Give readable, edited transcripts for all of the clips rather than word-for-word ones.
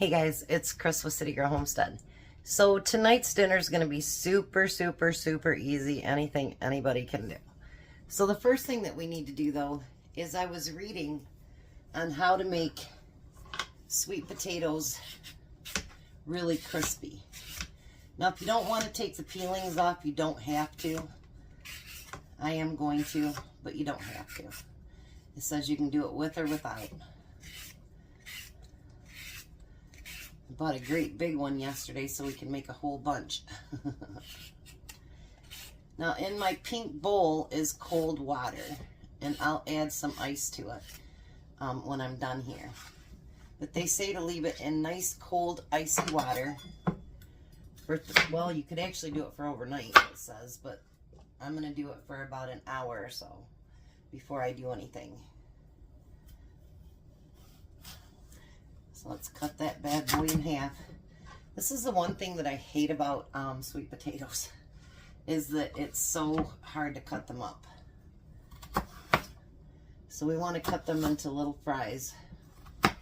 Hey guys, it's Chris with City Girl Homestead. So tonight's dinner is going to be super easy, anything anybody can do. So the first thing that we need to do though is I was reading on how to make sweet potatoes really crispy. Now if you don't want to take the peelings off, you don't have to. I am going to, but you don't have to. It says you can do it with or without. I bought a great big one yesterday so we can make a whole bunch. Now in my pink bowl is cold water, and I'll add some ice to it when I'm done here. But they say to leave it in nice cold icy water for, well, you could actually do it for overnight, it says, but I'm going to do it for about an hour or so before I do anything. So let's cut that bad boy in half. This is the one thing that I hate about sweet potatoes, is that it's so hard to cut them up. So we want to cut them into little fries. I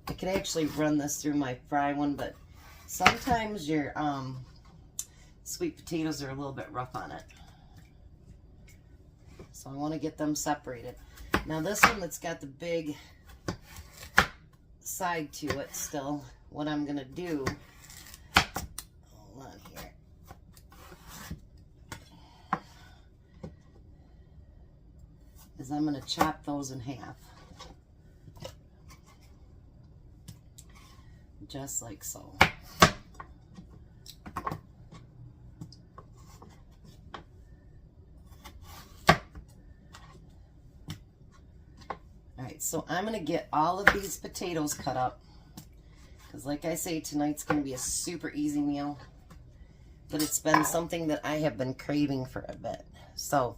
could actually run this through my fry one, but sometimes your sweet potatoes are a little bit rough on it. So I want to get them separated. Now this one that's got the big side to it still, what I'm going to do, hold on here, is I'm going to chop those in half. Just like so. Alright, so I'm going to get all of these potatoes cut up, because like I say, tonight's going to be a super easy meal, but it's been something that I have been craving for a bit, so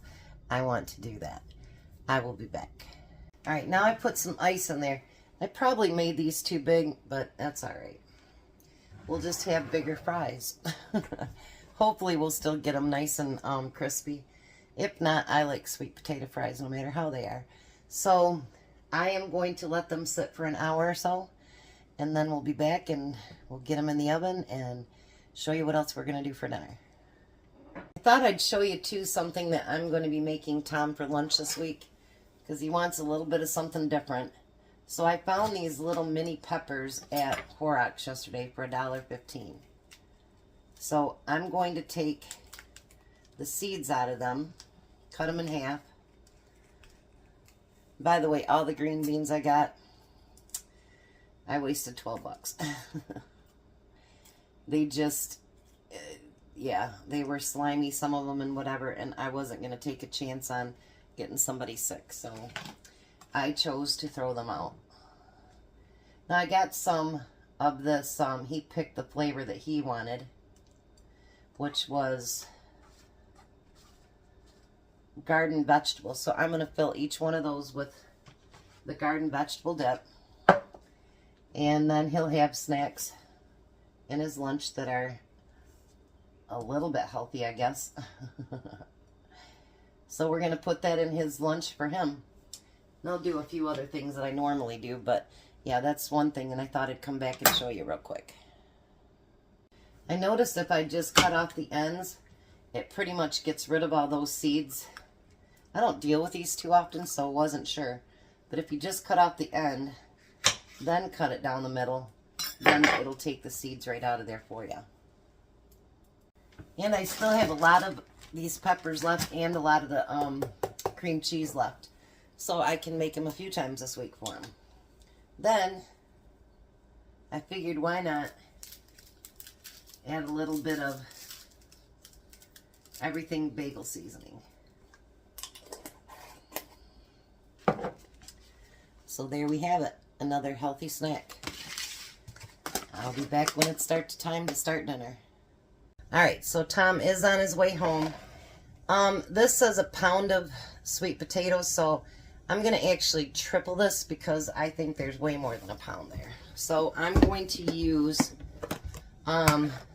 I want to do that. I will be back. Alright, now I put some ice in there. I probably made these too big, but that's alright. We'll just have bigger fries. Hopefully we'll still get them nice and crispy. If not, I like sweet potato fries no matter how they are. So I am going to let them sit for an hour or so, and then we'll be back and we'll get them in the oven and show you what else we're going to do for dinner. I thought I'd show you too something that I'm going to be making Tom for lunch this week, because he wants a little bit of something different. So I found these little mini peppers at Horrocks yesterday for $1.15. So I'm going to take the seeds out of them, cut them in half. By the way, all the green beans I got, I wasted 12 bucks. They just, yeah, they were slimy, some of them, and whatever, and I wasn't going to take a chance on getting somebody sick, so I chose to throw them out. Now I got some of this, he picked the flavor that he wanted, which was garden vegetables. So I'm going to fill each one of those with the garden vegetable dip, and then he'll have snacks in his lunch that are a little bit healthy, I guess. So we're going to put that in his lunch for him. And I'll do a few other things that I normally do, but yeah, that's one thing, and I thought I'd come back and show you real quick. I noticed if I just cut off the ends, it pretty much gets rid of all those seeds. I don't deal with these too often, so I wasn't sure. But if you just cut off the end, then cut it down the middle, then it'll take the seeds right out of there for you. And I still have a lot of these peppers left and a lot of the cream cheese left. So I can make them a few times this week for him. Then, I figured why not add a little bit of everything bagel seasoning. So there we have it. Another healthy snack. I'll be back when it's time to start dinner. Alright, so Tom is on his way home. This says a pound of sweet potatoes, so I'm going to actually triple this because I think there's way more than a pound there. So I'm going to use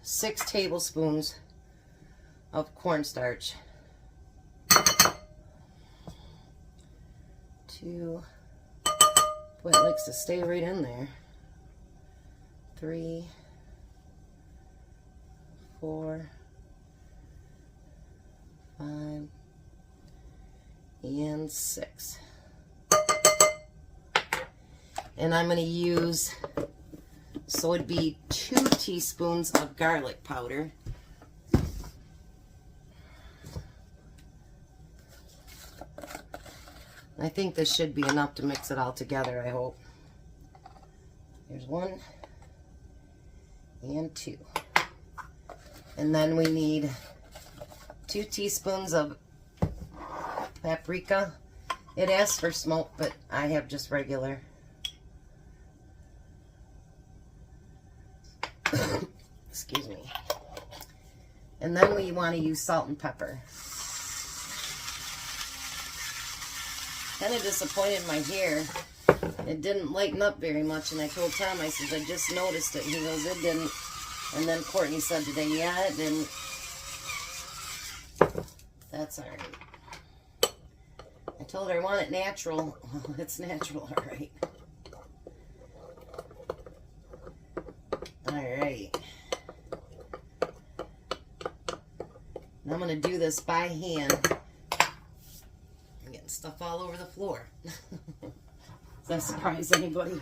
6 tablespoons of cornstarch. 2, boy, it likes to stay right in there. 3, 4, 5, and 6. And I'm going to use, so it'd be 2 teaspoons of garlic powder. I think this should be enough to mix it all together, I hope. Here's 1 and 2. And then we need 2 teaspoons of paprika. It asks for smoked, but I have just regular. Excuse me. And then we want to use salt and pepper. Kind of disappointed my hair. It didn't lighten up very much, and I told Tom, I said, I just noticed it. And he goes, it didn't. And then Courtney said today, yeah, it didn't. That's all right. I told her I want it natural. Well, it's natural, all right. All right. Now I'm going to do this by hand. I'm getting stuff all over the floor. Does that surprise anybody?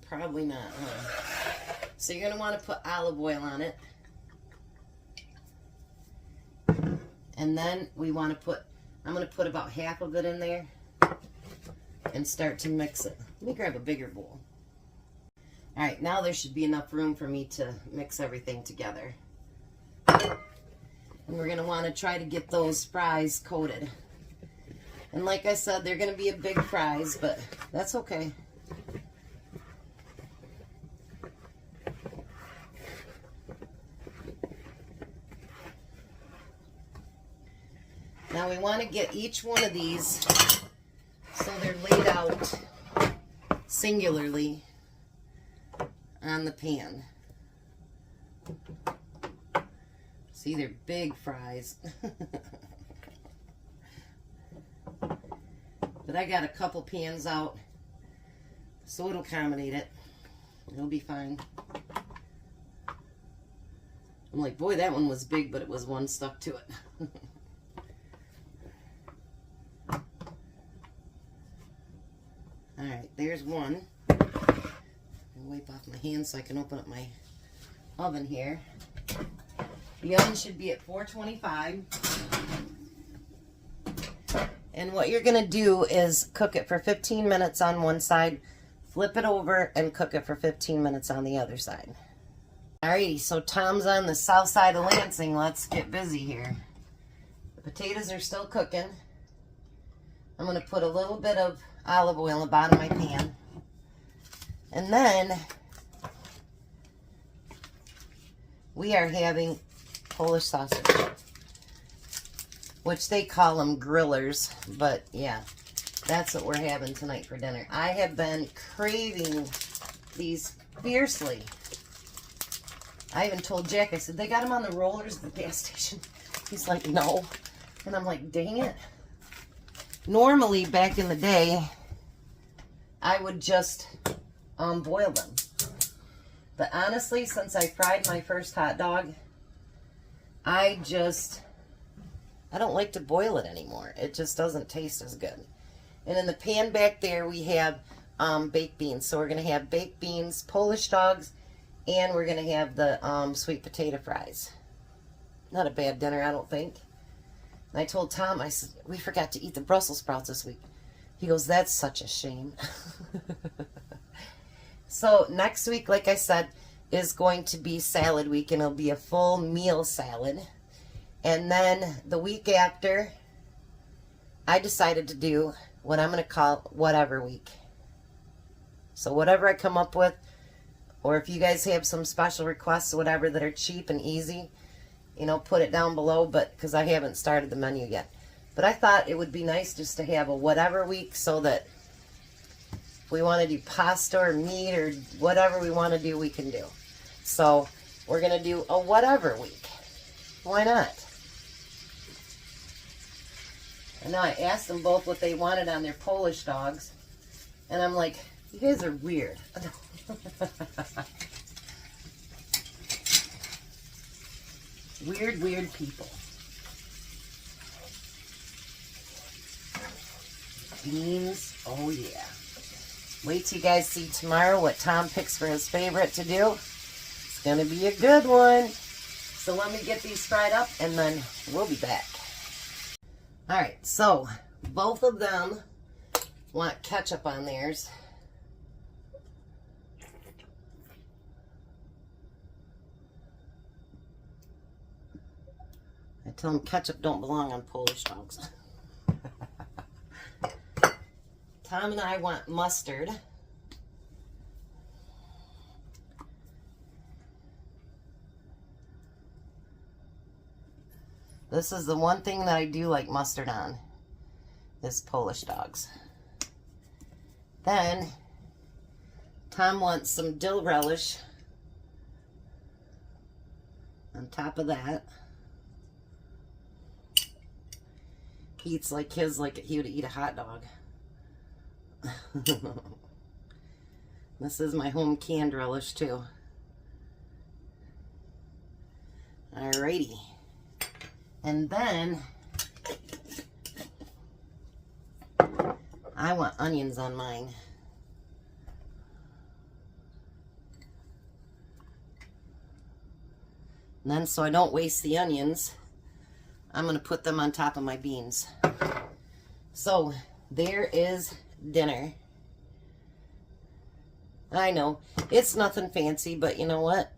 Probably not, huh? So you're going to want to put olive oil on it. And then we want to put, I'm going to put about half of it in there and start to mix it. Let me grab a bigger bowl. All right, now there should be enough room for me to mix everything together. And we're going to want to try to get those fries coated. And like I said, they're going to be a big fries, but that's okay. Now we want to get each one of these so they're laid out singularly on the pan. See, they're big fries. But I got a couple pans out, so it'll accommodate it. It'll be fine. I'm like, boy, that one was big, but it was one stuck to it. Alright, there's one. I'll wipe off my hands so I can open up my oven here. The oven should be at 425. And what you're going to do is cook it for 15 minutes on one side, flip it over, and cook it for 15 minutes on the other side. Alrighty, so Tom's on the south side of Lansing. Let's get busy here. The potatoes are still cooking. I'm going to put a little bit of olive oil in the bottom of my pan. And then we are having Polish sausage, which they call them grillers, but yeah, that's what we're having tonight for dinner. I have been craving these fiercely. I even told Jack, I said, they got them on the rollers at the gas station. He's like, no. And I'm like, dang it. Normally, back in the day, I would just boil them. But honestly, since I fried my first hot dog, I don't like to boil it anymore. It just doesn't taste as good. And in the pan back there, we have baked beans. So we're going to have baked beans, Polish dogs, and we're going to have the sweet potato fries. Not a bad dinner, I don't think. And I told Tom, I said, we forgot to eat the Brussels sprouts this week. He goes, that's such a shame. So next week, like I said, is going to be salad week, and it'll be a full meal salad. And then the week after, I decided to do what I'm going to call whatever week. So whatever I come up with, or if you guys have some special requests or whatever that are cheap and easy, you know, put it down below, but because I haven't started the menu yet. But I thought it would be nice just to have a whatever week, so that if we want to do pasta or meat or whatever we want to do, we can do. So we're going to do a whatever week. Why not? And now I asked them both what they wanted on their Polish dogs. And I'm like, you guys are weird. Weird, weird people. Beans, oh yeah. Wait till you guys see tomorrow what Tom picks for his favorite to do. It's gonna be a good one. So let me get these fried up and then we'll be back. Alright, so both of them want ketchup on theirs. I tell them ketchup don't belong on Polish dogs. Tom and I want mustard. This is the one thing that I do like mustard on, is Polish dogs. Then, Tom wants some dill relish on top of that. He eats like his, like he would eat a hot dog. This is my home canned relish too. Alrighty. And then I want onions on mine. And then so I don't waste the onions, I'm going to put them on top of my beans. So there is dinner. I know it's nothing fancy, but you know what?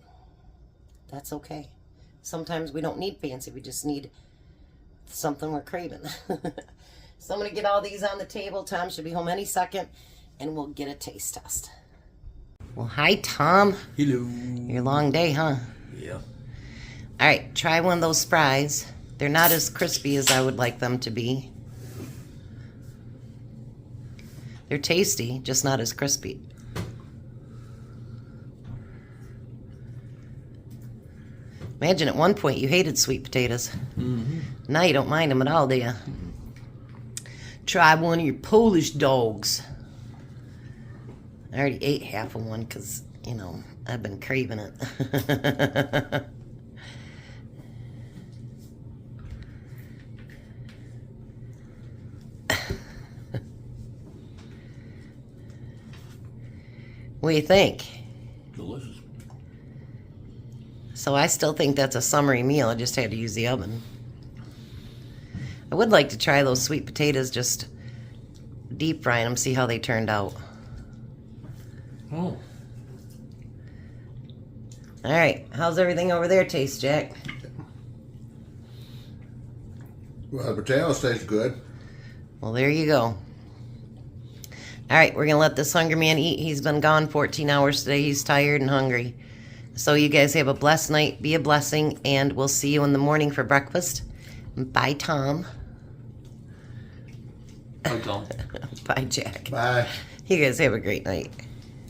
That's okay. Sometimes we don't need fancy, we just need something we're craving. So I'm going to get all these on the table. Tom should be home any second and we'll get a taste test. Well, hi Tom. Hello. Your long day, huh? Yeah. All right, try one of those fries. They're not as crispy as I would like them to be. They're tasty, just not as crispy. Imagine at one point you hated sweet potatoes. Mm-hmm. Now you don't mind them at all, do you? Mm-hmm. Try one of your Polish dogs. I already ate half of one because, you know, I've been craving it. What do you think? Delicious. So I still think that's a summery meal. I just had to use the oven. I would like to try those sweet potatoes, just deep frying them, see how they turned out. Oh. All right, how's everything over there taste, Jack? Well, the potatoes taste good. Well, there you go. All right, we're going to let this hungry man eat. He's been gone 14 hours today. He's tired and hungry. So you guys have a blessed night. Be a blessing, and we'll see you in the morning for breakfast. Bye, Tom. Bye, Tom. Bye, Jack. Bye. You guys have a great night.